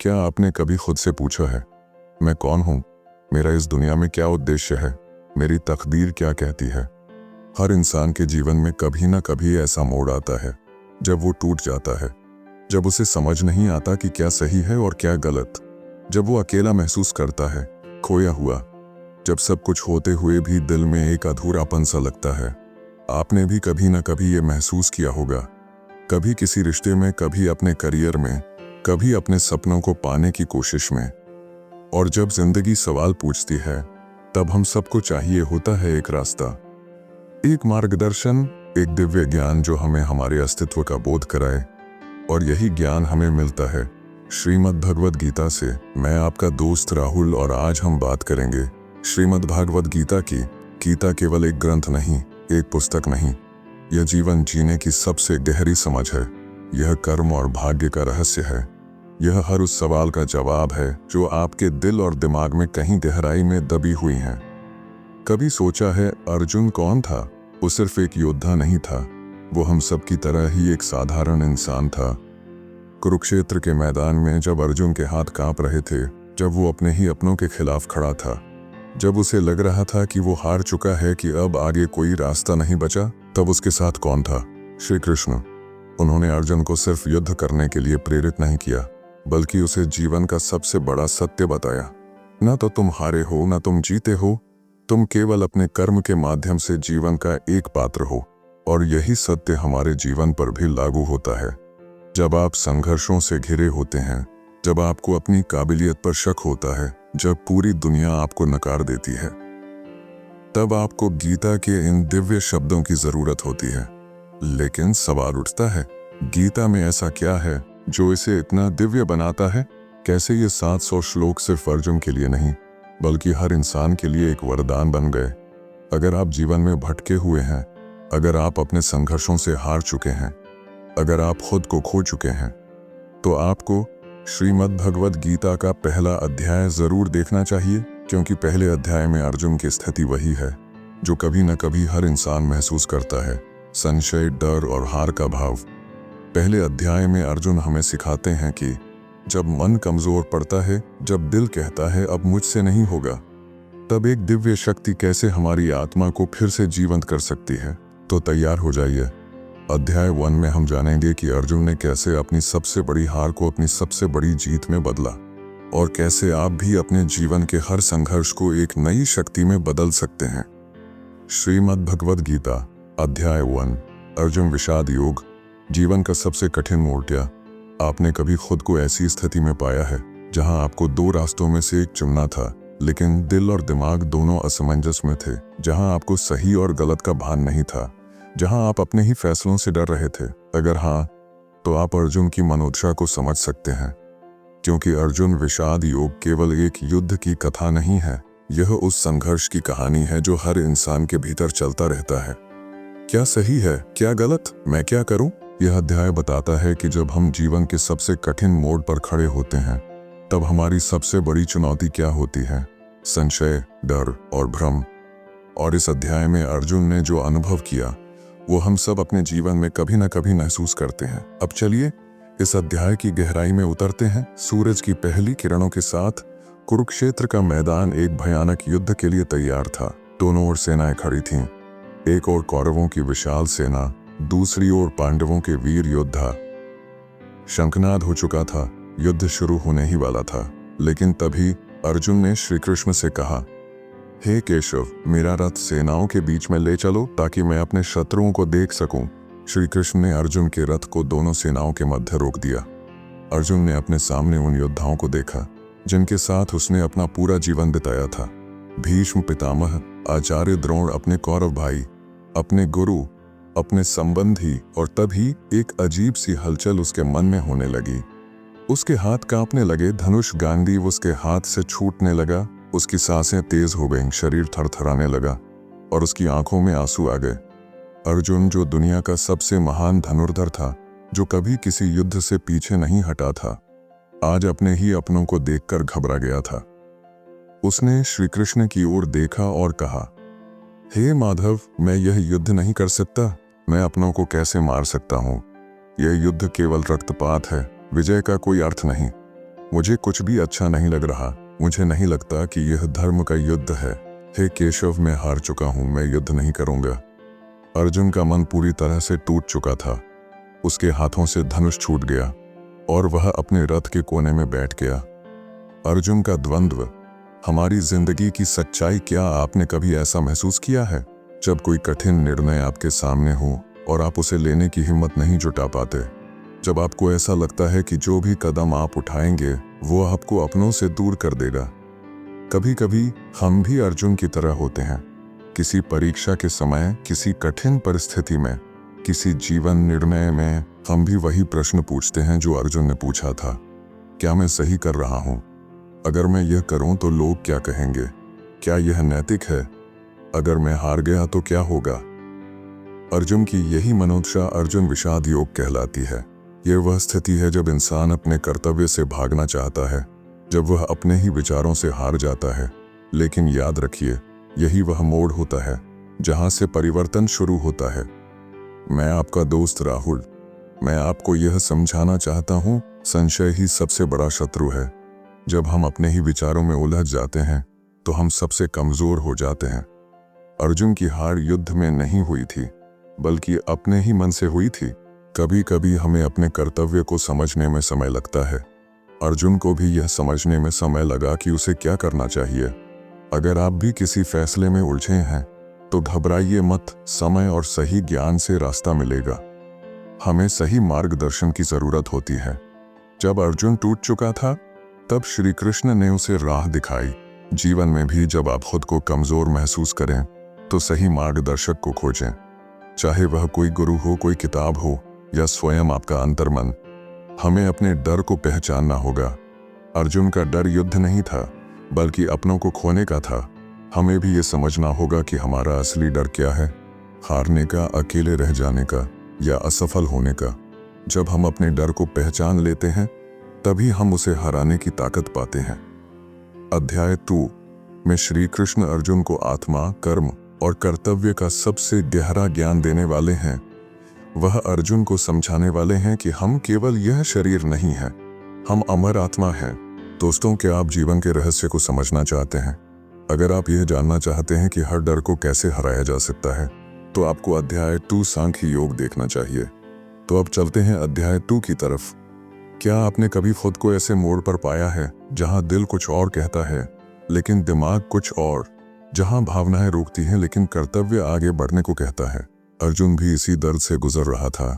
क्या आपने कभी खुद से पूछा है, मैं कौन हूँ? मेरा इस दुनिया में क्या उद्देश्य है? मेरी तकदीर क्या कहती है? हर इंसान के जीवन में कभी ना कभी ऐसा मोड़ आता है जब वो टूट जाता है, जब उसे समझ नहीं आता कि क्या सही है और क्या गलत, जब वो अकेला महसूस करता है, खोया हुआ, जब सब कुछ होते हुए भी दिल में एक अधूरापन सा लगता है। आपने भी कभी ना कभी ये महसूस किया होगा, कभी किसी रिश्ते में, कभी अपने करियर में, कभी अपने सपनों को पाने की कोशिश में। और जब जिंदगी सवाल पूछती है, तब हम सबको चाहिए होता है एक रास्ता, एक मार्गदर्शन, एक दिव्य ज्ञान जो हमें हमारे अस्तित्व का बोध कराए। और यही ज्ञान हमें मिलता है श्रीमद् भगवद गीता से। मैं आपका दोस्त राहुल और आज हम बात करेंगे श्रीमद् भागवत गीता की। गीता केवल एक ग्रंथ नहीं, एक पुस्तक नहीं, यह जीवन जीने की सबसे गहरी समझ है। यह कर्म और भाग्य का रहस्य है। यह हर उस सवाल का जवाब है जो आपके दिल और दिमाग में कहीं गहराई में दबी हुई हैं। कभी सोचा है अर्जुन कौन था? वो सिर्फ एक योद्धा नहीं था, वो हम सब की तरह ही एक साधारण इंसान था। कुरुक्षेत्र के मैदान में जब अर्जुन के हाथ कांप रहे थे, जब वो अपने ही अपनों के खिलाफ खड़ा था, जब उसे लग रहा था कि वो हार चुका है, कि अब आगे कोई रास्ता नहीं बचा, तब उसके साथ कौन था? श्री कृष्ण। उन्होंने अर्जुन को सिर्फ युद्ध करने के लिए प्रेरित नहीं किया, बल्कि उसे जीवन का सबसे बड़ा सत्य बताया। न तो तुम हारे हो, न तुम जीते हो, तुम केवल अपने कर्म के माध्यम से जीवन का एक पात्र हो। और यही सत्य हमारे जीवन पर भी लागू होता है। जब आप संघर्षों से घिरे होते हैं, जब आपको अपनी काबिलियत पर शक होता है, जब पूरी दुनिया आपको नकार देती है, तब आपको गीता के इन दिव्य शब्दों की जरूरत होती है। लेकिन सवाल उठता है, गीता में ऐसा क्या है जो इसे इतना दिव्य बनाता है? कैसे ये 700 श्लोक सिर्फ अर्जुन के लिए नहीं, बल्कि हर इंसान के लिए एक वरदान बन गए? अगर आप जीवन में भटके हुए हैं, अगर आप अपने संघर्षों से हार चुके हैं, अगर आप खुद को खो चुके हैं, तो आपको श्रीमद् भगवद गीता का पहला अध्याय जरूर देखना चाहिए। क्योंकि पहले अध्याय में अर्जुन की स्थिति वही है जो कभी न कभी हर इंसान महसूस करता है, संशय, डर और हार का भाव। पहले अध्याय में अर्जुन हमें सिखाते हैं कि जब मन कमजोर पड़ता है, जब दिल कहता है अब मुझसे नहीं होगा, तब एक दिव्य शक्ति कैसे हमारी आत्मा को फिर से जीवंत कर सकती है। तो तैयार हो जाइए। अध्याय 1 में हम जानेंगे कि अर्जुन ने कैसे अपनी सबसे बड़ी हार को अपनी सबसे बड़ी जीत में बदला, और कैसे आप भी अपने जीवन के हर संघर्ष को एक नई शक्ति में बदल सकते हैं। श्रीमद् भगवद गीता अध्याय 1, अर्जुन विषाद योग। जीवन का सबसे कठिन मोड़ क्या? आपने कभी खुद को ऐसी स्थिति में पाया है जहां आपको 2 रास्तों में से एक चुनना था, लेकिन दिल और दिमाग दोनों असमंजस में थे, जहां आपको सही और गलत का भान नहीं था, जहां आप अपने ही फैसलों से डर रहे थे? अगर हाँ, तो आप अर्जुन की मनोदशा को समझ सकते हैं। क्योंकि अर्जुन विषाद योग केवल एक युद्ध की कथा नहीं है, यह उस संघर्ष की कहानी है जो हर इंसान के भीतर चलता रहता है। क्या सही है, क्या गलत, मैं क्या करूं? यह अध्याय बताता है कि जब हम जीवन के सबसे कठिन मोड़ पर खड़े होते हैं, तब हमारी सबसे बड़ी चुनौती क्या होती है? संशय, डर और भ्रम। और इस अध्याय में अर्जुन ने जो अनुभव किया, वो हम सब अपने जीवन में कभी ना कभी महसूस करते हैं। अब चलिए इस अध्याय की गहराई में उतरते हैं। सूरज की पहली किरणों के साथ कुरुक्षेत्र का मैदान एक भयानक युद्ध के लिए तैयार था। दोनों ओर सेनाएं खड़ी थीं। एक ओर कौरवों की विशाल सेना, दूसरी ओर पांडवों के वीर योद्धा। शंखनाद हो चुका था, युद्ध शुरू होने ही वाला था। लेकिन तभी अर्जुन ने श्री कृष्ण से कहा, हे केशव, मेरा रथ सेनाओं के बीच में ले चलो ताकि मैं अपने शत्रुओं को देख सकूं। श्री कृष्ण ने अर्जुन के रथ को दोनों सेनाओं के मध्य रोक दिया। अर्जुन ने अपने सामने उन योद्धाओं को देखा जिनके साथ उसने अपना पूरा जीवन बिताया था। भीष्म पितामह, आचार्य द्रोण, अपने कौरव भाई, अपने गुरु, अपने संबंधी। और तभी एक अजीब सी हलचल उसके मन में होने लगी। उसके हाथ कांपने लगे, धनुष गांडी उसके हाथ से छूटने लगा, उसकी सांसें तेज हो गईं, शरीर थरथराने लगा और उसकी आंखों में आंसू आ गए। अर्जुन, जो दुनिया का सबसे महान धनुर्धर था, जो कभी किसी युद्ध से पीछे नहीं हटा था, आज अपने ही अपनों को देखकर घबरा गया था। उसने श्री कृष्ण की ओर देखा और कहा, हे माधव, मैं यह युद्ध नहीं कर सकता। मैं अपनों को कैसे मार सकता हूँ? यह युद्ध केवल रक्तपात है, विजय का कोई अर्थ नहीं। मुझे कुछ भी अच्छा नहीं लग रहा। मुझे नहीं लगता कि यह धर्म का युद्ध है। हे केशव, मैं हार चुका हूं, मैं युद्ध नहीं करूंगा। अर्जुन का मन पूरी तरह से टूट चुका था। उसके हाथों से धनुष छूट गया और वह अपने रथ के कोने में बैठ गया। अर्जुन का द्वंद्व। हमारी जिंदगी की सच्चाई। क्या आपने कभी ऐसा महसूस किया है जब कोई कठिन निर्णय आपके सामने हो और आप उसे लेने की हिम्मत नहीं जुटा पाते? जब आपको ऐसा लगता है कि जो भी कदम आप उठाएंगे वो आपको अपनों से दूर कर देगा। कभी कभी हम भी अर्जुन की तरह होते हैं। किसी परीक्षा के समय, किसी कठिन परिस्थिति में, किसी जीवन निर्णय में हम भी वही प्रश्न पूछते हैं जो अर्जुन ने पूछा था। क्या मैं सही कर रहा हूं? अगर मैं यह करूं तो लोग क्या कहेंगे? क्या यह नैतिक है? अगर मैं हार गया तो क्या होगा? अर्जुन की यही मनोदशा अर्जुन विषाद योग कहलाती है। यह वह स्थिति है जब इंसान अपने कर्तव्य से भागना चाहता है, जब वह अपने ही विचारों से हार जाता है। लेकिन याद रखिए, यही वह मोड़ होता है जहां से परिवर्तन शुरू होता है। मैं आपका दोस्त राहुल, मैं आपको यह समझाना चाहता हूं, संशय ही सबसे बड़ा शत्रु है। जब हम अपने ही विचारों में उलझ जाते हैं तो हम सबसे कमजोर हो जाते हैं। अर्जुन की हार युद्ध में नहीं हुई थी, बल्कि अपने ही मन से हुई थी। कभी कभी हमें अपने कर्तव्य को समझने में समय लगता है। अर्जुन को भी यह समझने में समय लगा कि उसे क्या करना चाहिए। अगर आप भी किसी फैसले में उलझे हैं तो घबराइए मत, समय और सही ज्ञान से रास्ता मिलेगा। हमें सही मार्गदर्शन की जरूरत होती है। जब अर्जुन टूट चुका था तब श्री कृष्ण ने उसे राह दिखाई। जीवन में भी जब आप खुद को कमजोर महसूस करें तो सही मार्गदर्शक को खोजें। चाहे वह कोई गुरु हो, कोई किताब हो या स्वयं आपका अंतर्मन। हमें अपने डर को पहचानना होगा। अर्जुन का डर युद्ध नहीं था, बल्कि अपनों को खोने का था। हमें भी ये समझना होगा कि हमारा असली डर क्या है, हारने का, अकेले रह जाने का या असफल होने का। जब हम अपने डर को पहचान लेते हैं तभी हम उसे हराने की ताकत पाते हैं। अध्याय 2 में श्री कृष्ण अर्जुन को आत्मा, कर्म और कर्तव्य का सबसे गहरा ज्ञान देने वाले हैं। वह अर्जुन को समझाने वाले हैं कि हम केवल यह शरीर नहीं हैं, हम अमर आत्मा हैं। दोस्तों, क्या आप जीवन के रहस्य को समझना चाहते हैं? अगर आप यह जानना चाहते हैं कि हर डर को कैसे हराया जा सकता है तो आपको अध्याय 2 सांख्य योग देखना चाहिए। तो अब चलते हैं अध्याय 2 की तरफ। क्या आपने कभी खुद को ऐसे मोड़ पर पाया है जहां दिल कुछ और कहता है लेकिन दिमाग कुछ और, जहां भावनाएं रोकती हैं लेकिन कर्तव्य आगे बढ़ने को कहता है? अर्जुन भी इसी दर्द से गुजर रहा था।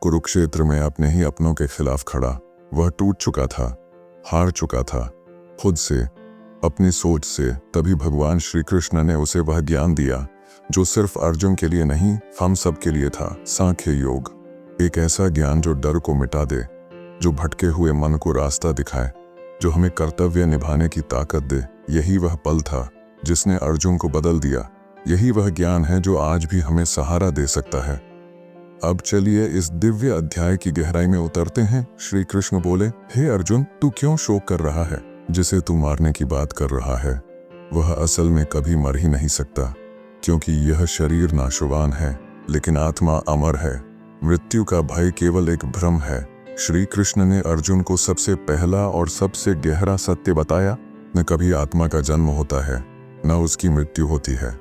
कुरुक्षेत्र में अपने ही अपनों के खिलाफ खड़ा वह टूट चुका था, हार चुका था, खुद से, अपनी सोच से। तभी भगवान श्री कृष्ण ने उसे वह ज्ञान दिया जो सिर्फ अर्जुन के लिए नहीं, हम सब के लिए था। सांख्य योग, एक ऐसा ज्ञान जो डर को मिटा दे, जो भटके हुए मन को रास्ता दिखाए, जो हमें कर्तव्य निभाने की ताकत दे। यही वह पल था जिसने अर्जुन को बदल दिया। यही वह ज्ञान है जो आज भी हमें सहारा दे सकता है। अब चलिए इस दिव्य अध्याय की गहराई में उतरते हैं। श्री कृष्ण बोले, हे अर्जुन, तू क्यों शोक कर रहा है? जिसे तू मारने की बात कर रहा है वह असल में कभी मर ही नहीं सकता, क्योंकि यह शरीर नाशवान है लेकिन आत्मा अमर है। मृत्यु का भय केवल एक भ्रम है। श्री कृष्ण ने अर्जुन को सबसे पहला और सबसे गहरा सत्य बताया। न कभी आत्मा का जन्म होता है, न उसकी मृत्यु होती है।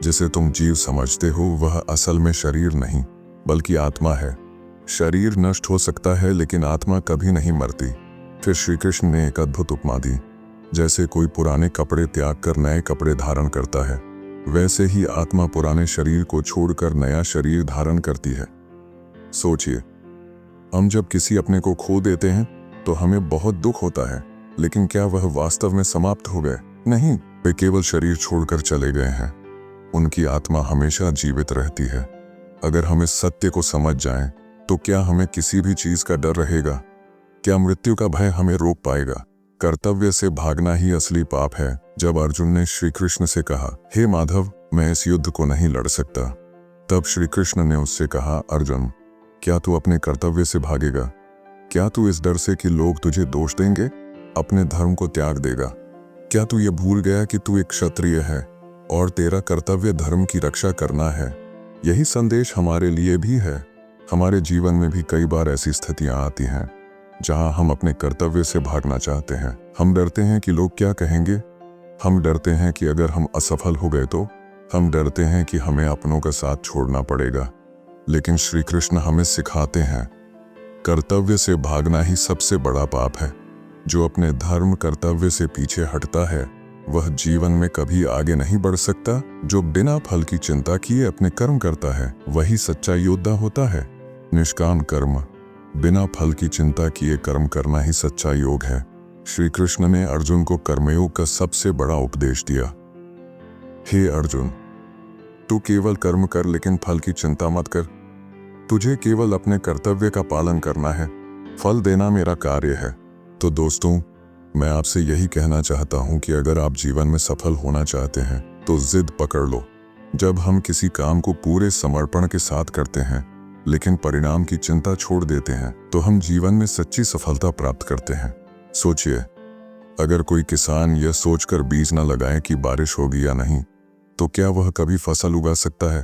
जिसे तुम जीव समझते हो वह असल में शरीर नहीं बल्कि आत्मा है। शरीर नष्ट हो सकता है लेकिन आत्मा कभी नहीं मरती। फिर श्री कृष्ण ने एक अद्भुत उपमा दी। जैसे कोई पुराने कपड़े त्याग कर नए कपड़े धारण करता है, वैसे ही आत्मा पुराने शरीर को छोड़कर नया शरीर धारण करती है। सोचिए, हम जब किसी अपने को खो देते हैं तो हमें बहुत दुख होता है, लेकिन क्या वह वास्तव में समाप्त हो गए? नहीं, वे केवल शरीर छोड़कर चले गए हैं। उनकी आत्मा हमेशा जीवित रहती है। अगर हम इस सत्य को समझ जाएं, तो क्या हमें किसी भी चीज का डर रहेगा? क्या मृत्यु का भय हमें रोक पाएगा? कर्तव्य से भागना ही असली पाप है। जब अर्जुन ने श्री कृष्ण से कहा, हे माधव, मैं इस युद्ध को नहीं लड़ सकता, तब श्री कृष्ण ने उससे कहा, अर्जुन, क्या तू अपने कर्तव्य से भागेगा? क्या तू इस डर से कि लोग तुझे दोष देंगे अपने धर्म को त्याग देगा? क्या तू ये भूल गया कि तू एक क्षत्रिय है और तेरा कर्तव्य धर्म की रक्षा करना है? यही संदेश हमारे लिए भी है। हमारे जीवन में भी कई बार ऐसी स्थितियां आती हैं जहां हम अपने कर्तव्य से भागना चाहते हैं। हम डरते हैं कि लोग क्या कहेंगे, हम डरते हैं कि अगर हम असफल हो गए तो, हम डरते हैं कि हमें अपनों का साथ छोड़ना पड़ेगा। लेकिन श्री कृष्ण हमें सिखाते हैं, कर्तव्य से भागना ही सबसे बड़ा पाप है। जो अपने धर्म कर्तव्य से पीछे हटता है वह जीवन में कभी आगे नहीं बढ़ सकता। जो बिना फल की चिंता किए अपने कर्म करता है वही सच्चा योद्धा होता है। निष्काम कर्म, बिना फल की चिंता किए कर्म करना ही सच्चा योग है। श्री कृष्ण ने अर्जुन को कर्मयोग का सबसे बड़ा उपदेश दिया। हे अर्जुन, तू केवल कर्म कर लेकिन फल की चिंता मत कर। तुझे केवल अपने कर्तव्य का पालन करना है, फल देना मेरा कार्य है। तो दोस्तों, मैं आपसे यही कहना चाहता हूं कि अगर आप जीवन में सफल होना चाहते हैं तो जिद पकड़ लो। जब हम किसी काम को पूरे समर्पण के साथ करते हैं लेकिन परिणाम की चिंता छोड़ देते हैं तो हम जीवन में सच्ची सफलता प्राप्त करते हैं। सोचिए, अगर कोई किसान यह सोचकर बीज न लगाए कि बारिश होगी या नहीं, तो क्या वह कभी फसल उगा सकता है?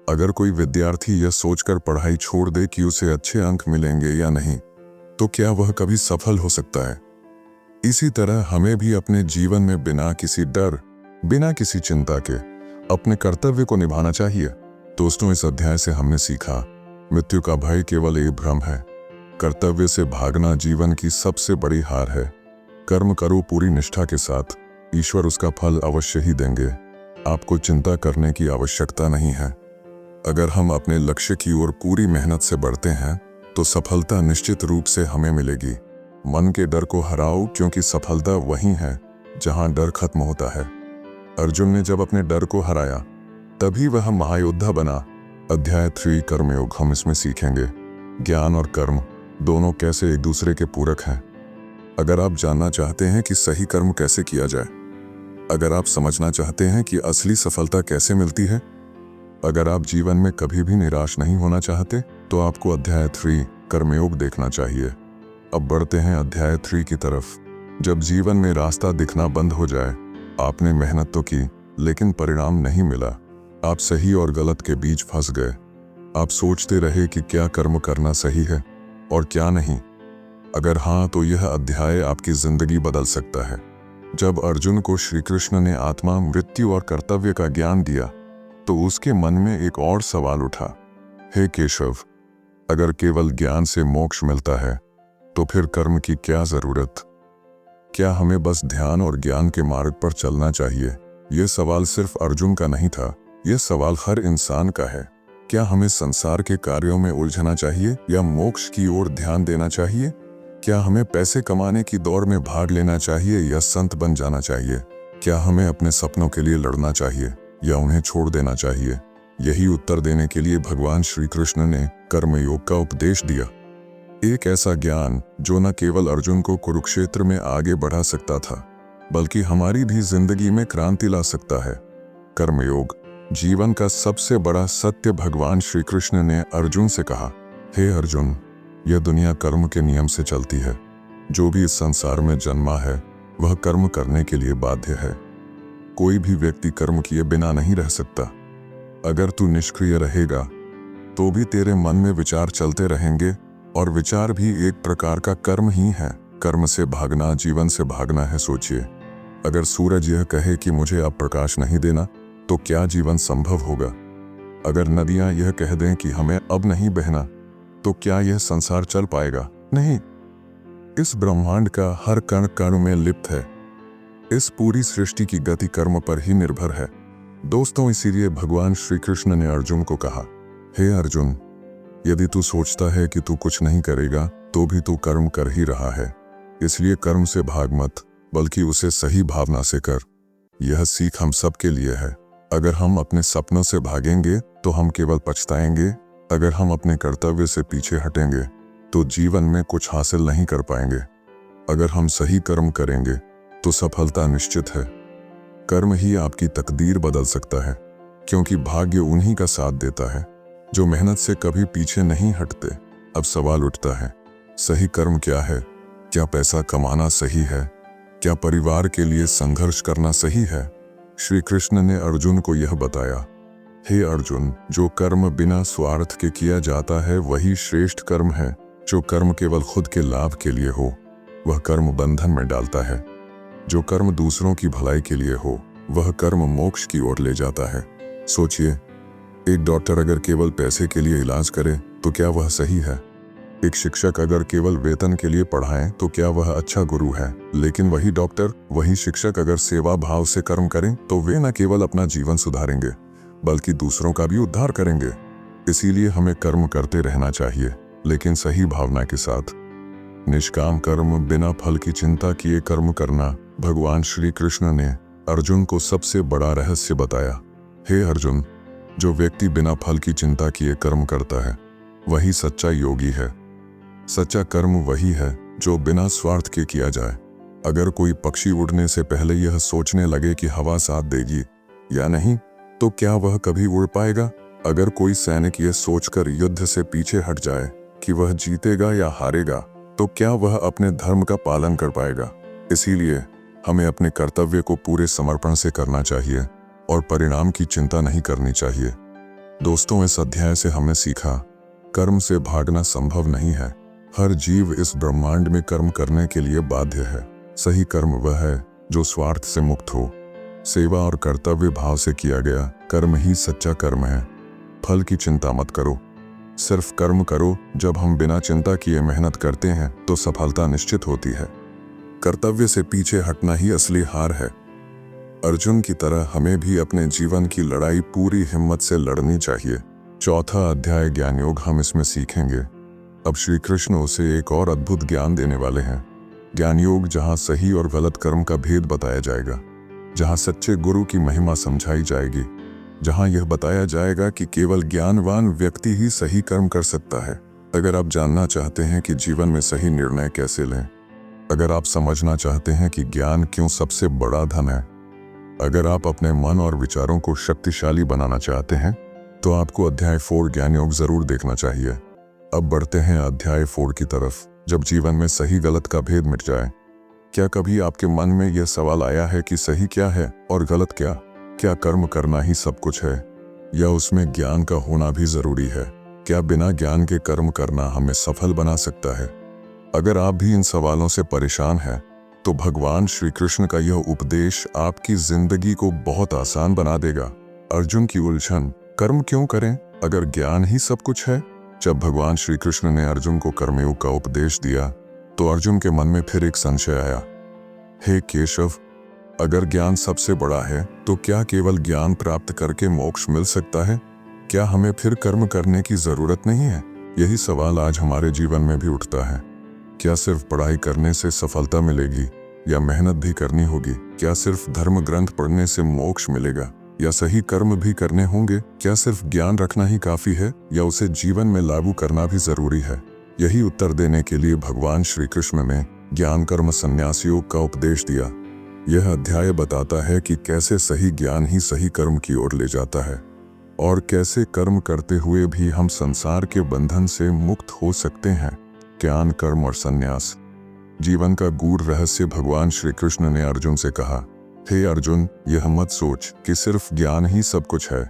अगर कोई विद्यार्थी यह सोचकर पढ़ाई छोड़ दे कि उसे अच्छे अंक मिलेंगे या नहीं, तो क्या वह कभी सफल हो सकता है? इसी तरह हमें भी अपने जीवन में बिना किसी डर, बिना किसी चिंता के अपने कर्तव्य को निभाना चाहिए। दोस्तों, इस अध्याय से हमने सीखा, मृत्यु का भय केवल एक भ्रम है। कर्तव्य से भागना जीवन की सबसे बड़ी हार है। कर्म करो पूरी निष्ठा के साथ, ईश्वर उसका फल अवश्य ही देंगे। आपको चिंता करने की आवश्यकता नहीं है। अगर हम अपने लक्ष्य की ओर पूरी मेहनत से बढ़ते हैं तो सफलता निश्चित रूप से हमें मिलेगी। मन के डर को हराओ, क्योंकि सफलता वहीं है जहां डर खत्म होता है। अर्जुन ने जब अपने डर को हराया तभी वह महायोद्धा बना। अध्याय 3 कर्मयोग, हम इसमें सीखेंगे ज्ञान और कर्म दोनों कैसे एक दूसरे के पूरक हैं। अगर आप जानना चाहते हैं कि सही कर्म कैसे किया जाए, अगर आप समझना चाहते हैं कि असली सफलता कैसे मिलती है, अगर आप जीवन में कभी भी निराश नहीं होना चाहते, तो आपको अध्याय 3 कर्मयोग देखना चाहिए। अब बढ़ते हैं अध्याय 3 की तरफ। जब जीवन में रास्ता दिखना बंद हो जाए, आपने मेहनत तो की लेकिन परिणाम नहीं मिला, आप सही और गलत के बीच फंस गए। आप सोचते रहे कि क्या कर्म करना सही है और क्या नहीं। अगर हाँ, तो यह अध्याय आपकी जिंदगी बदल सकता है। जब अर्जुन को श्री कृष्ण ने आत्मा, मृत्यु और कर्तव्य का ज्ञान दिया तो उसके मन में एक और सवाल उठा, हे केशव, अगर केवल ज्ञान से मोक्ष मिलता है तो फिर कर्म की क्या जरूरत? क्या हमें बस ध्यान और ज्ञान के मार्ग पर चलना चाहिए? यह सवाल सिर्फ अर्जुन का नहीं था, यह सवाल हर इंसान का है। क्या हमें संसार के कार्यों में उलझना चाहिए या मोक्ष की ओर ध्यान देना चाहिए? क्या हमें पैसे कमाने की दौड़ में भाग लेना चाहिए या संत बन जाना चाहिए? क्या हमें अपने सपनों के लिए लड़ना चाहिए या उन्हें छोड़ देना चाहिए? यही उत्तर देने के लिए भगवान श्री कृष्ण ने कर्मयोग का उपदेश दिया। एक ऐसा ज्ञान जो न केवल अर्जुन को कुरुक्षेत्र में आगे बढ़ा सकता था, बल्कि हमारी भी जिंदगी में क्रांति ला सकता है। कर्मयोग, जीवन का सबसे बड़ा सत्य। भगवान श्री कृष्ण ने अर्जुन से कहा, हे अर्जुन, यह दुनिया कर्म के नियम से चलती है। जो भी इस संसार में जन्मा है वह कर्म करने के लिए बाध्य है। कोई भी व्यक्ति कर्म किए बिना नहीं रह सकता। अगर तू निष्क्रिय रहेगा तो भी तेरे मन में विचार चलते रहेंगे, और विचार भी एक प्रकार का कर्म ही है। कर्म से भागना जीवन से भागना है। सोचिए, अगर सूरज यह कहे कि मुझे अब प्रकाश नहीं देना, तो क्या जीवन संभव होगा? अगर नदियां यह कह दें कि हमें अब नहीं बहना, तो क्या यह संसार चल पाएगा? नहीं। इस ब्रह्मांड का हर कण कण में लिप्त है। इस पूरी सृष्टि की गति कर्म पर ही निर्भर है। दोस्तों, इसीलिए भगवान श्री कृष्ण ने अर्जुन को कहा, हे अर्जुन, यदि तू सोचता है कि तू कुछ नहीं करेगा तो भी तू कर्म कर ही रहा है। इसलिए कर्म से भाग मत, बल्कि उसे सही भावना से कर। यह सीख हम सब के लिए है। अगर हम अपने सपनों से भागेंगे तो हम केवल पछताएंगे। अगर हम अपने कर्तव्य से पीछे हटेंगे तो जीवन में कुछ हासिल नहीं कर पाएंगे। अगर हम सही कर्म करेंगे तो सफलता निश्चित है। कर्म ही आपकी तकदीर बदल सकता है, क्योंकि भाग्य उन्हीं का साथ देता है जो मेहनत से कभी पीछे नहीं हटते। अब सवाल उठता है, सही कर्म क्या है? क्या पैसा कमाना सही है? क्या परिवार के लिए संघर्ष करना सही है? श्री कृष्ण ने अर्जुन को यह बताया, हे अर्जुन, जो कर्म बिना स्वार्थ के किया जाता है वही श्रेष्ठ कर्म है। जो कर्म केवल खुद के लाभ के लिए हो वह कर्म बंधन में डालता है। जो कर्म दूसरों की भलाई के लिए हो वह कर्म मोक्ष की ओर ले जाता है। सोचिए, एक डॉक्टर अगर केवल पैसे के लिए इलाज करे तो क्या वह सही है? एक शिक्षक अगर केवल वेतन के लिए पढ़ाएं तो क्या वह अच्छा गुरु है? लेकिन वही डॉक्टर, वही शिक्षक अगर सेवा भाव से कर्म करें तो वे न केवल अपना जीवन सुधारेंगे बल्कि दूसरों का भी उद्धार करेंगे। इसीलिए हमें कर्म करते रहना चाहिए, लेकिन सही भावना के साथ। निष्काम कर्म, बिना फल की चिंता किए कर्म करना, भगवान श्री कृष्ण ने अर्जुन को सबसे बड़ा रहस्य बताया। हे अर्जुन, जो व्यक्ति बिना फल की चिंता किए कर्म करता है वही सच्चा योगी है। सच्चा कर्म वही है जो बिना स्वार्थ के किया जाए। अगर कोई पक्षी उड़ने से पहले यह सोचने लगे कि हवा साथ देगी या नहीं, तो क्या वह कभी उड़ पाएगा? अगर कोई सैनिक यह सोचकर युद्ध से पीछे हट जाए कि वह जीतेगा या हारेगा, तो क्या वह अपने धर्म का पालन कर पाएगा? इसीलिए हमें अपने कर्तव्य को पूरे समर्पण से करना चाहिए और परिणाम की चिंता नहीं करनी चाहिए। दोस्तों, इस अध्याय से हमने सीखा, कर्म से भागना संभव नहीं है। हर जीव इस ब्रह्मांड में कर्म करने के लिए बाध्य है। सही कर्म वह है जो स्वार्थ से मुक्त हो। सेवा और कर्तव्य भाव से किया गया कर्म ही सच्चा कर्म है। फल की चिंता मत करो, सिर्फ कर्म करो। जब हम बिना चिंता किए मेहनत करते हैं तो सफलता निश्चित होती है। कर्तव्य से पीछे हटना ही असली हार है। अर्जुन की तरह हमें भी अपने जीवन की लड़ाई पूरी हिम्मत से लड़नी चाहिए। चौथा अध्याय ज्ञान योग, हम इसमें सीखेंगे। अब श्री कृष्ण उसे एक और अद्भुत ज्ञान देने वाले हैं। ज्ञान योग, जहाँ सही और गलत कर्म का भेद बताया जाएगा, जहाँ सच्चे गुरु की महिमा समझाई जाएगी, जहाँ यह बताया जाएगा कि केवल ज्ञानवान व्यक्ति ही सही कर्म कर सकता है। अगर आप जानना चाहते हैं कि जीवन में सही निर्णय कैसे लें, अगर आप समझना चाहते हैं कि ज्ञान क्यों सबसे बड़ा धन है, अगर आप अपने मन और विचारों को शक्तिशाली बनाना चाहते हैं, तो आपको अध्याय 4 ज्ञान योग जरूर देखना चाहिए। अब बढ़ते हैं अध्याय 4 की तरफ, जब जीवन में सही गलत का भेद मिट जाए। क्या कभी आपके मन में यह सवाल आया है कि सही क्या है और गलत क्या? क्या कर्म करना ही सब कुछ है या उसमें ज्ञान का होना भी जरूरी है? क्या बिना ज्ञान के कर्म करना हमें सफल बना सकता है? अगर आप भी इन सवालों से परेशान हैं, तो भगवान श्री कृष्ण का यह उपदेश आपकी जिंदगी को बहुत आसान बना देगा। अर्जुन की उलझन, कर्म क्यों करें अगर ज्ञान ही सब कुछ है? जब भगवान श्री कृष्ण ने अर्जुन को कर्मयोग का उपदेश दिया तो अर्जुन के मन में फिर एक संशय आया। हे केशव, अगर ज्ञान सबसे बड़ा है तो क्या केवल ज्ञान प्राप्त करके मोक्ष मिल सकता है? क्या हमें फिर कर्म करने की जरूरत नहीं है? यही सवाल आज हमारे जीवन में भी उठता है। क्या सिर्फ पढ़ाई करने से सफलता मिलेगी या मेहनत भी करनी होगी? क्या सिर्फ धर्म ग्रंथ पढ़ने से मोक्ष मिलेगा या सही कर्म भी करने होंगे? क्या सिर्फ ज्ञान रखना ही काफी है या उसे जीवन में लागू करना भी जरूरी है? यही उत्तर देने के लिए भगवान श्री कृष्ण ने ज्ञान कर्म संन्यास योग का उपदेश दिया। यह अध्याय बताता है कि कैसे सही ज्ञान ही सही कर्म की ओर ले जाता है और कैसे कर्म करते हुए भी हम संसार के बंधन से मुक्त हो सकते हैं। ज्ञान, कर्म और संन्यास, जीवन का गूढ़ रहस्य। भगवान श्री कृष्ण ने अर्जुन से कहा, हे अर्जुन, यह मत सोच कि सिर्फ ज्ञान ही सब कुछ है।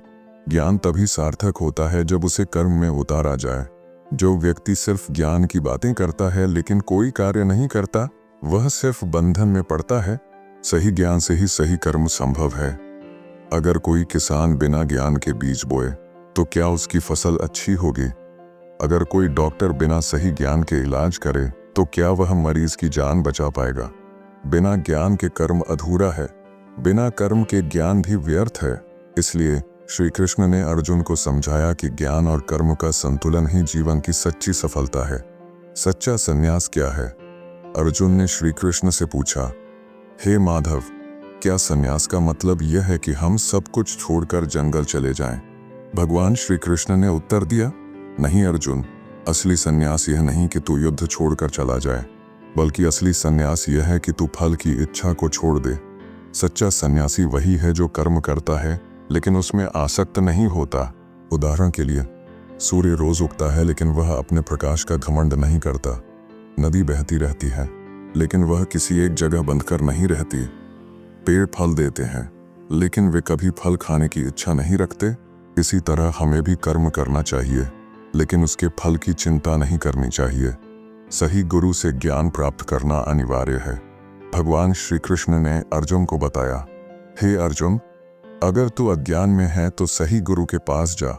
ज्ञान तभी सार्थक होता है जब उसे कर्म में उतारा जाए। जो व्यक्ति सिर्फ ज्ञान की बातें करता है लेकिन कोई कार्य नहीं करता, वह सिर्फ बंधन में पड़ता है। सही ज्ञान से ही सही कर्म संभव है। अगर कोई किसान बिना ज्ञान के बीज बोए तो क्या उसकी फसल अच्छी होगी? अगर कोई डॉक्टर बिना सही ज्ञान के इलाज करे तो क्या वह मरीज की जान बचा पाएगा? बिना ज्ञान के कर्म अधूरा है, बिना कर्म के ज्ञान भी व्यर्थ है। इसलिए श्री कृष्ण ने अर्जुन को समझाया कि ज्ञान और कर्म का संतुलन ही जीवन की सच्ची सफलता है। सच्चा संन्यास क्या है? अर्जुन ने श्री कृष्ण से पूछा, हे माधव, क्या संन्यास का मतलब यह है कि हम सब कुछ छोड़कर जंगल चले जाएं? भगवान श्री कृष्ण ने उत्तर दिया, नहीं अर्जुन, असली संन्यास यह नहीं कि तू युद्ध छोड़कर चला जाए, बल्कि असली संन्यास यह है कि तू फल की इच्छा को छोड़ दे। सच्चा सन्यासी वही है जो कर्म करता है लेकिन उसमें आसक्त नहीं होता। उदाहरण के लिए, सूर्य रोज उगता है लेकिन वह अपने प्रकाश का घमंड नहीं करता। नदी बहती रहती है लेकिन वह किसी एक जगह बंधकर नहीं रहती। पेड़ फल देते हैं लेकिन वे कभी फल खाने की इच्छा नहीं रखते। इसी तरह हमें भी कर्म करना चाहिए लेकिन उसके फल की चिंता नहीं करनी चाहिए। सही गुरु से ज्ञान प्राप्त करना अनिवार्य है। भगवान श्री कृष्ण ने अर्जुन को बताया, हे अर्जुन, अगर तू अज्ञान में है तो सही गुरु के पास जा,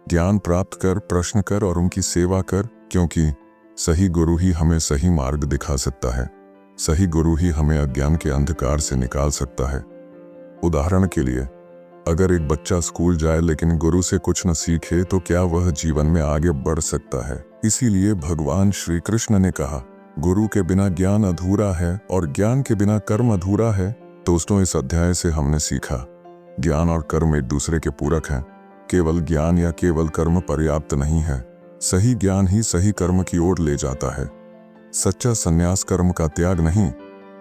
ज्ञान प्राप्त कर, प्रश्न कर और उनकी सेवा कर, क्योंकि सही गुरु ही हमें सही मार्ग दिखा सकता है। सही गुरु ही हमें अज्ञान के अंधकार से निकाल सकता है। उदाहरण के लिए, अगर एक बच्चा स्कूल जाए लेकिन गुरु से कुछ न सीखे तो क्या वह जीवन में आगे बढ़ सकता है? इसीलिए भगवान श्री कृष्ण ने कहा, गुरु के बिना ज्ञान अधूरा है और ज्ञान के बिना कर्म अधूरा है। दोस्तों, इस अध्याय से हमने सीखा, ज्ञान और कर्म एक दूसरे के पूरक हैं। केवल ज्ञान या केवल कर्म पर्याप्त नहीं है। सही ज्ञान ही सही कर्म की ओर ले जाता है। सच्चा संन्यास कर्म का त्याग नहीं,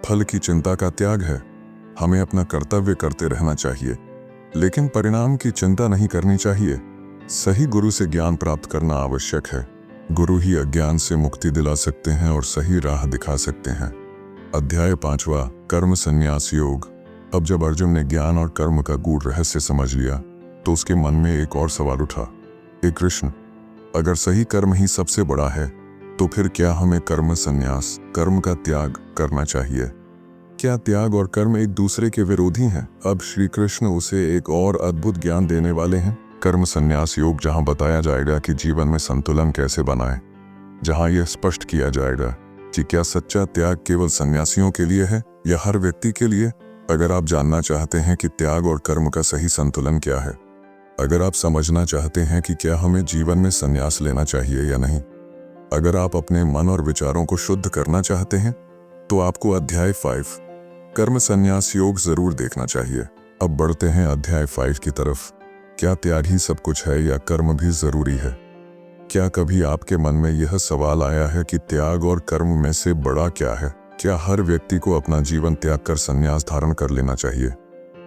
फल की चिंता का त्याग है। हमें अपना कर्तव्य करते रहना चाहिए, लेकिन परिणाम की चिंता नहीं करनी चाहिए। सही गुरु से ज्ञान प्राप्त करना आवश्यक है। गुरु ही अज्ञान से मुक्ति दिला सकते हैं और सही राह दिखा सकते हैं। अध्याय 5वां, कर्म संन्यास योग। अब जब अर्जुन ने ज्ञान और कर्म का गूढ़ रहस्य समझ लिया तो उसके मन में एक और सवाल उठा, हे कृष्ण, अगर सही कर्म ही सबसे बड़ा है तो फिर क्या हमें कर्म संन्यास, कर्म का त्याग करना चाहिए? क्या त्याग और कर्म एक दूसरे के विरोधी हैं? अब श्री कृष्ण उसे एक और अद्भुत ज्ञान देने वाले हैं, कर्म संन्यास योग, जहां बताया जाएगा कि जीवन में संतुलन कैसे बनाएं, जहां यह स्पष्ट किया जाएगा कि क्या सच्चा त्याग केवल सन्यासियों के लिए है या हर व्यक्ति के लिए। अगर आप जानना चाहते हैं कि त्याग और कर्म का सही संतुलन क्या है, अगर आप समझना चाहते हैं कि क्या हमें जीवन में संन्यास लेना चाहिए या नहीं, अगर आप अपने मन और विचारों को शुद्ध करना चाहते हैं, तो आपको अध्याय 5 कर्म संन्यास योग जरूर देखना चाहिए। अब बढ़ते हैं अध्याय 5 की तरफ। क्या त्याग ही सब कुछ है या कर्म भी जरूरी है? क्या कभी आपके मन में यह सवाल आया है कि त्याग और कर्म में से बड़ा क्या है? क्या हर व्यक्ति को अपना जीवन त्याग कर संन्यास धारण कर लेना चाहिए,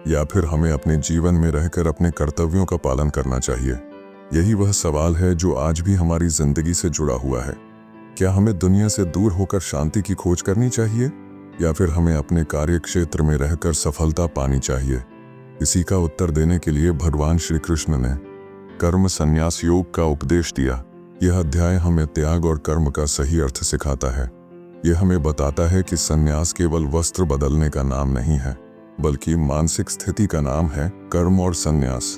या फिर हमें अपने जीवन में रहकर अपने कर्तव्यों का पालन करना चाहिए? यही वह सवाल है जो आज भी हमारी जिंदगी से जुड़ा हुआ है। क्या हमें दुनिया से दूर होकर शांति की खोज करनी चाहिए, या फिर हमें अपने कार्य क्षेत्र में रहकर सफलता पानी चाहिए? इसी का उत्तर देने के लिए भगवान श्री कृष्ण ने कर्म संन्यास योग का उपदेश दिया। यह अध्याय हमें त्याग और कर्म का सही अर्थ सिखाता है। यह हमें बताता है कि संन्यास केवल वस्त्र बदलने का नाम नहीं है, बल्कि मानसिक स्थिति का नाम है। कर्म और संन्यास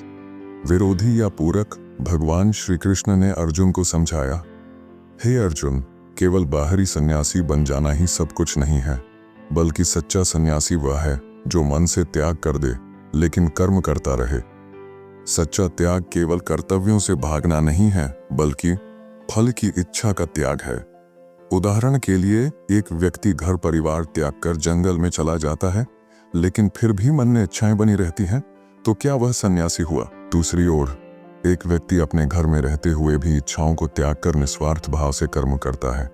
विरोधी या पूरक? भगवान श्री कृष्ण ने अर्जुन को समझाया, हे अर्जुन, केवल बाहरी सन्यासी बन जाना ही सब कुछ नहीं है, बल्कि सच्चा सन्यासी वह है जो मन से त्याग कर दे लेकिन कर्म करता रहे। सच्चा त्याग केवल कर्तव्यों से भागना नहीं है, बल्कि फल की इच्छा का त्याग है। उदाहरण के लिए, एक व्यक्ति घर परिवार त्याग कर जंगल में चला जाता है, लेकिन फिर भी मन में इच्छाएं बनी रहती हैं, तो क्या वह सन्यासी हुआ? दूसरी ओर, एक व्यक्ति अपने घर में रहते हुए भी इच्छाओं को त्याग कर निस्वार्थ भाव से कर्म करता है,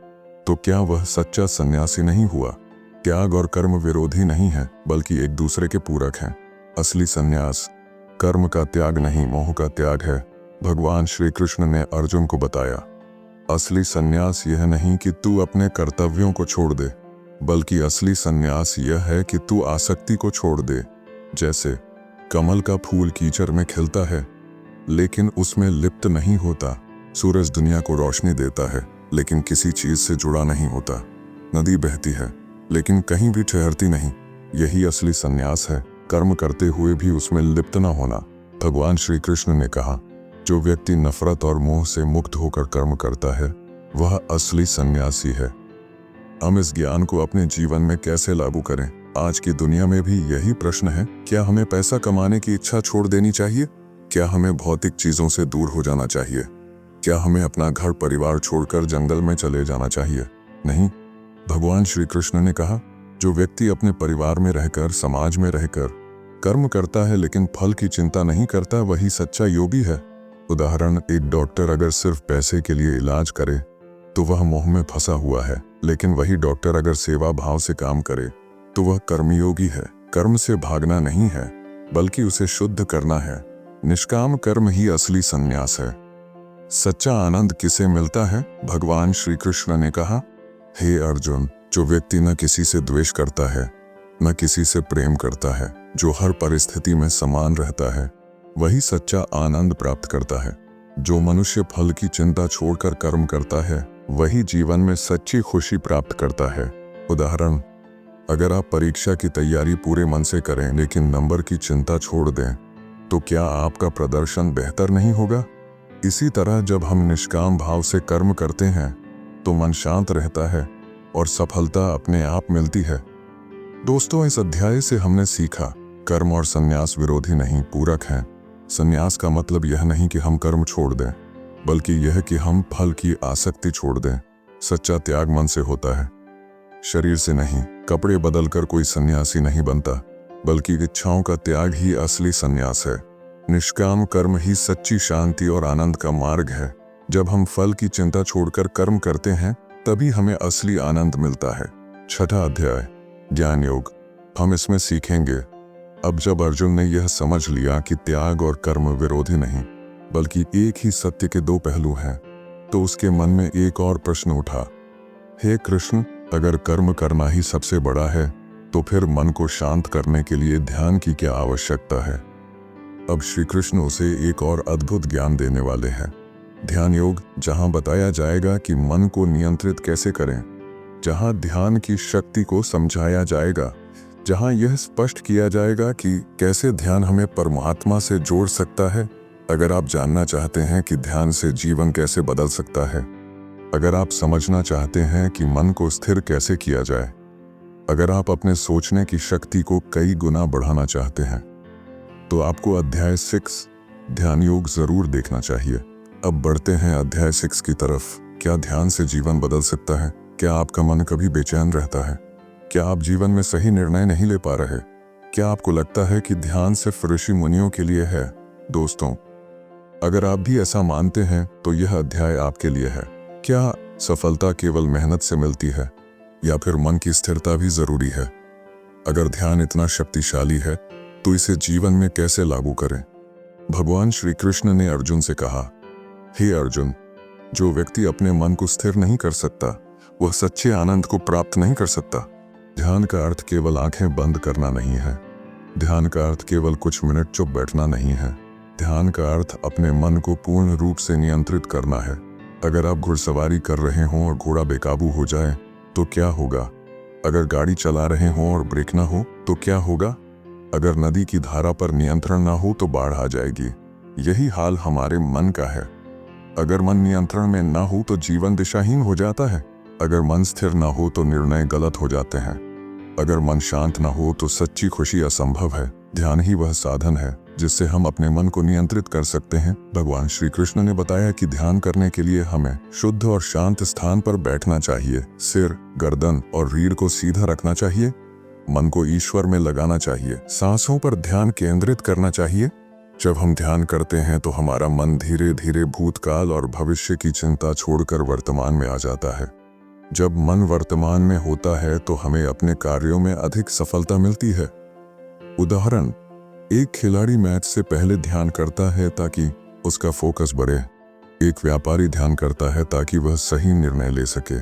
तो क्या वह सच्चा सन्यासी नहीं हुआ? त्याग और कर्म विरोधी नहीं है, बल्कि एक दूसरे के पूरक हैं। असली सन्यास कर्म का त्याग नहीं, मोह का त्याग है। भगवान श्री कृष्ण ने अर्जुन को बताया, असली सन्यास यह नहीं कि तू अपने कर्तव्यों को छोड़ दे, बल्कि असली सन्यास यह है कि तू आसक्ति को छोड़ दे। जैसे कमल का फूल कीचड़ में खिलता है, लेकिन उसमें लिप्त नहीं होता। सूरज दुनिया को रोशनी देता है, लेकिन किसी चीज से जुड़ा नहीं होता। नदी बहती है, लेकिन कहीं भी ठहरती नहीं। यही असली सन्यास है, कर्म करते हुए भी उसमें लिप्त न होना। भगवान श्री कृष्ण ने कहा, जो व्यक्ति नफरत और मोह से मुक्त होकर कर्म करता है, वह असली सन्यासी है। हम इस ज्ञान को अपने जीवन में कैसे लागू करें? आज की दुनिया में भी यही प्रश्न है। क्या हमें पैसा कमाने की इच्छा छोड़ देनी चाहिए? क्या हमें भौतिक चीजों से दूर हो जाना चाहिए? क्या हमें अपना घर परिवार छोड़कर जंगल में चले जाना चाहिए? नहीं। भगवान श्री कृष्ण ने कहा, जो व्यक्ति अपने परिवार में रहकर, समाज में रहकर कर्म करता है लेकिन फल की चिंता नहीं करता, वही सच्चा योगी है। उदाहरण, एक डॉक्टर अगर सिर्फ पैसे के लिए इलाज करे तो वह मोह में फंसा हुआ है, लेकिन वही डॉक्टर अगर सेवा भाव से काम करे तो वह कर्मयोगी है। कर्म से भागना नहीं है, बल्कि उसे शुद्ध करना है। निष्काम कर्म ही असली संन्यास है। सच्चा आनंद किसे मिलता है? भगवान श्री कृष्ण ने कहा, हे अर्जुन, जो व्यक्ति न किसी से द्वेष करता है, न किसी से प्रेम करता है, जो हर परिस्थिति में समान रहता है, वही सच्चा आनंद प्राप्त करता है। जो मनुष्य फल की चिंता छोड़कर कर्म करता है वही जीवन में सच्ची खुशी प्राप्त करता है। उदाहरण, अगर आप परीक्षा की तैयारी पूरे मन से करें लेकिन नंबर की चिंता छोड़ दें तो क्या आपका प्रदर्शन बेहतर नहीं होगा? इसी तरह जब हम निष्काम भाव से कर्म करते हैं तो मन शांत रहता है और सफलता अपने आप मिलती है। दोस्तों, इस अध्याय से हमने सीखा, कर्म और संन्यास विरोधी नहीं, पूरक हैं। संन्यास का मतलब यह नहीं कि हम कर्म छोड़ दें, बल्कि यह कि हम फल की आसक्ति छोड़ दें। सच्चा त्याग मन से होता है, शरीर से नहीं। कपड़े बदलकर कोई सन्यासी नहीं बनता, बल्कि इच्छाओं का त्याग ही असली संन्यास है। निष्काम कर्म ही सच्ची शांति और आनंद का मार्ग है। जब हम फल की चिंता छोड़कर कर्म करते हैं तभी हमें असली आनंद मिलता है। छठा अध्याय, ज्ञान योग। हम इसमें सीखेंगे, अब जब अर्जुन ने यह समझ लिया कि त्याग और कर्म विरोधी नहीं बल्कि एक ही सत्य के दो पहलू हैं, तो उसके मन में एक और प्रश्न उठा, हे कृष्ण, अगर कर्म करना ही सबसे बड़ा है तो फिर मन को शांत करने के लिए ध्यान की क्या आवश्यकता है? अब श्री कृष्ण उसे एक और अद्भुत ज्ञान देने वाले हैं, ध्यान योग, जहां बताया जाएगा कि मन को नियंत्रित कैसे करें, जहां ध्यान की शक्ति को समझाया जाएगा, जहां यह स्पष्ट किया जाएगा कि कैसे ध्यान हमें परमात्मा से जोड़ सकता है। अगर आप जानना चाहते हैं कि ध्यान से जीवन कैसे बदल सकता है, अगर आप समझना चाहते हैं कि मन को स्थिर कैसे किया जाए, अगर आप अपने सोचने की शक्ति को कई गुना बढ़ाना चाहते हैं, तो आपको अध्याय 6 ध्यान योग जरूर देखना चाहिए। अब बढ़ते हैं अध्याय 6 की तरफ। क्या ध्यान से जीवन बदल सकता है? क्या आपका मन कभी बेचैन रहता है? क्या आप जीवन में सही निर्णय नहीं ले पा रहे? क्या आपको लगता है कि ध्यान सिर्फ ऋषि मुनियों के लिए है? दोस्तों, अगर आप भी ऐसा मानते हैं तो यह अध्याय आपके लिए है। क्या सफलता केवल मेहनत से मिलती है या फिर मन की स्थिरता भी जरूरी है? अगर ध्यान इतना शक्तिशाली है तो इसे जीवन में कैसे लागू करें? भगवान श्री कृष्ण ने अर्जुन से कहा, हे अर्जुन, जो व्यक्ति अपने मन को स्थिर नहीं कर सकता वह सच्चे आनंद को प्राप्त नहीं कर सकता। ध्यान का अर्थ केवल आंखें बंद करना नहीं है। ध्यान का अर्थ केवल कुछ मिनट चुप बैठना नहीं है। ध्यान का अर्थ अपने मन को पूर्ण रूप से नियंत्रित करना है। अगर आप घुड़सवारी कर रहे हों और घोड़ा बेकाबू हो जाए तो क्या होगा? अगर गाड़ी चला रहे हों और ब्रेक ना हो तो क्या होगा? अगर नदी की धारा पर नियंत्रण ना हो तो बाढ़ आ जाएगी। यही हाल हमारे मन का है। अगर मन नियंत्रण में ना हो तो जीवन दिशाहीन हो जाता है। अगर मन स्थिर ना हो तो निर्णय गलत हो जाते हैं। अगर मन शांत ना हो तो सच्ची खुशी असंभव है। ध्यान ही वह साधन है जिससे हम अपने मन को नियंत्रित कर सकते हैं। भगवान श्री कृष्ण ने बताया कि ध्यान करने के लिए हमें शुद्ध और शांत स्थान पर बैठना चाहिए। सिर, गर्दन और रीढ़ को सीधा रखना चाहिए। मन को ईश्वर में लगाना चाहिए। सांसों पर ध्यान केंद्रित करना चाहिए। जब हम ध्यान करते हैं तो हमारा मन धीरे धीरे भूतकाल और भविष्य की चिंता छोड़कर वर्तमान में आ जाता है। जब मन वर्तमान में होता है तो हमें अपने कार्यों में अधिक सफलता मिलती है। उदाहरण, एक खिलाड़ी मैच से पहले ध्यान करता है ताकि उसका फोकस बढ़े। एक व्यापारी ध्यान करता है ताकि वह सही निर्णय ले सके।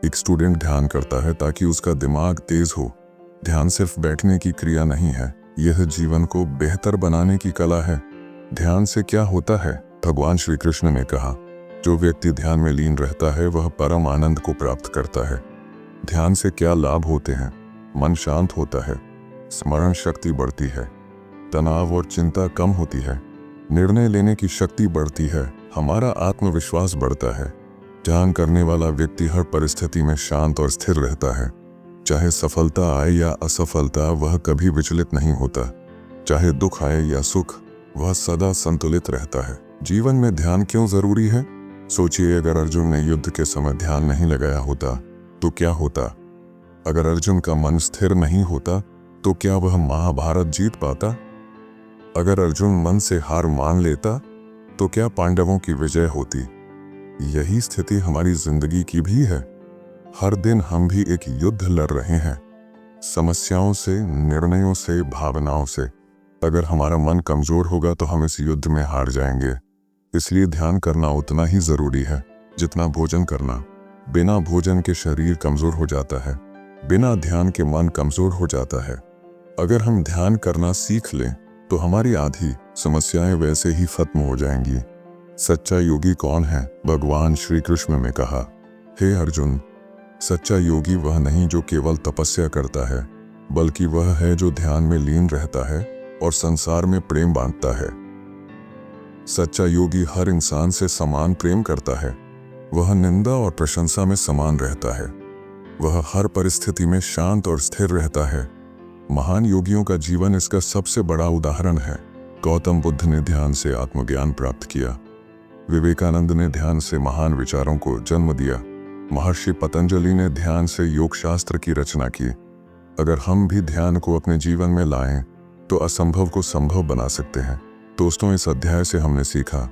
एक स्टूडेंट ध्यान करता है ताकि उसका दिमाग तेज हो। ध्यान सिर्फ बैठने की क्रिया नहीं है, यह जीवन को बेहतर बनाने की कला है। ध्यान से क्या होता है? भगवान श्री कृष्ण ने कहा, जो व्यक्ति ध्यान में लीन रहता है वह परम आनंद को प्राप्त करता है। ध्यान से क्या लाभ होते हैं? मन शांत होता है, स्मरण शक्ति बढ़ती है, तनाव और चिंता कम होती है, निर्णय लेने की शक्ति बढ़ती है, हमारा आत्मविश्वास बढ़ता है। ध्यान करने वाला व्यक्ति हर परिस्थिति में शांत और स्थिर रहता है। चाहे सफलता आए या असफलता, वह कभी विचलित नहीं होता। चाहे दुख आए या सुख, वह सदा संतुलित रहता है। जीवन में ध्यान क्यों जरूरी है? सोचिए, अगर अर्जुन ने युद्ध के समय ध्यान नहीं लगाया होता तो क्या होता? अगर अर्जुन का मन स्थिर नहीं होता तो क्या वह महाभारत जीत पाता? अगर अर्जुन मन से हार मान लेता तो क्या पांडवों की विजय होती? यही स्थिति हमारी जिंदगी की भी है। हर दिन हम भी एक युद्ध लड़ रहे हैं, समस्याओं से, निर्णयों से, भावनाओं से। अगर हमारा मन कमजोर होगा तो हम इस युद्ध में हार जाएंगे। इसलिए ध्यान करना उतना ही जरूरी है जितना भोजन करना। बिना भोजन के शरीर कमजोर हो जाता है, बिना ध्यान के मन कमजोर हो जाता है। अगर हम ध्यान करना सीख लें तो हमारी आधी समस्याएं वैसे ही खत्म हो जाएंगी। सच्चा योगी कौन है? भगवान श्री कृष्ण ने कहा, हे अर्जुन, सच्चा योगी वह नहीं जो केवल तपस्या करता है, बल्कि वह है जो ध्यान में लीन रहता है और संसार में प्रेम बांटता है। सच्चा योगी हर इंसान से समान प्रेम करता है। वह निंदा और प्रशंसा में समान रहता है। वह हर परिस्थिति में शांत और स्थिर रहता है। महान योगियों का जीवन इसका सबसे बड़ा उदाहरण है। गौतम बुद्ध ने ध्यान से आत्मज्ञान प्राप्त किया। विवेकानंद ने ध्यान से महान विचारों को जन्म दिया। महर्षि पतंजलि ने ध्यान से योग शास्त्र की रचना की। अगर हम भी ध्यान को अपने जीवन में लाएं, तो असंभव को संभव बना सकते हैं। दोस्तों, इस अध्याय से हमने सीखा,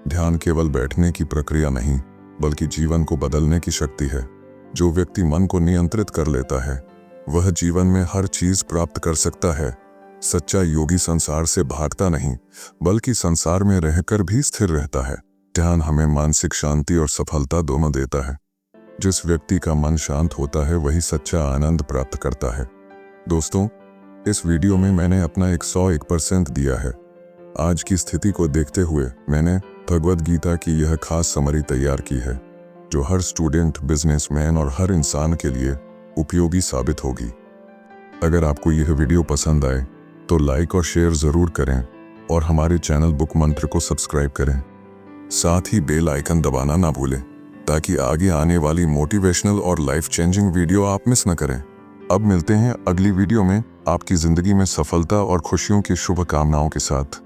ध्यान केवल बैठने की प्रक्रिया नहीं, बल्कि जीवन को बदलने की शक्ति है। जो व्यक्ति मन को नियंत्रित कर लेता है, वह जीवन में हर चीज प्राप्त कर सकता है। सच्चा योगी संसार से भागता नहीं, बल्कि संसार में रहकर भी स्थिर रहता है। ध्यान हमें मानसिक शांति और सफलता दोनों देता है। जिस व्यक्ति का मन शांत होता है, वही सच्चा आनंद प्राप्त करता है। दोस्तों, इस वीडियो में मैंने अपना 101% दिया है। आज की स्थिति को देखते हुए मैंने भगवद गीता की यह खास समरी तैयार की है, जो हर स्टूडेंट, बिजनेसमैन और हर इंसान के लिए उपयोगी साबित होगी। अगर आपको यह वीडियो पसंद आए तो लाइक और शेयर जरूर करें और हमारे चैनल बुक मंत्र को सब्सक्राइब करें। साथ ही बेल आइकन दबाना ना भूलें, ताकि आगे आने वाली मोटिवेशनल और लाइफ चेंजिंग वीडियो आप मिस न करें। अब मिलते हैं अगली वीडियो में, आपकी जिंदगी में सफलता और खुशियों की शुभकामनाओं के साथ।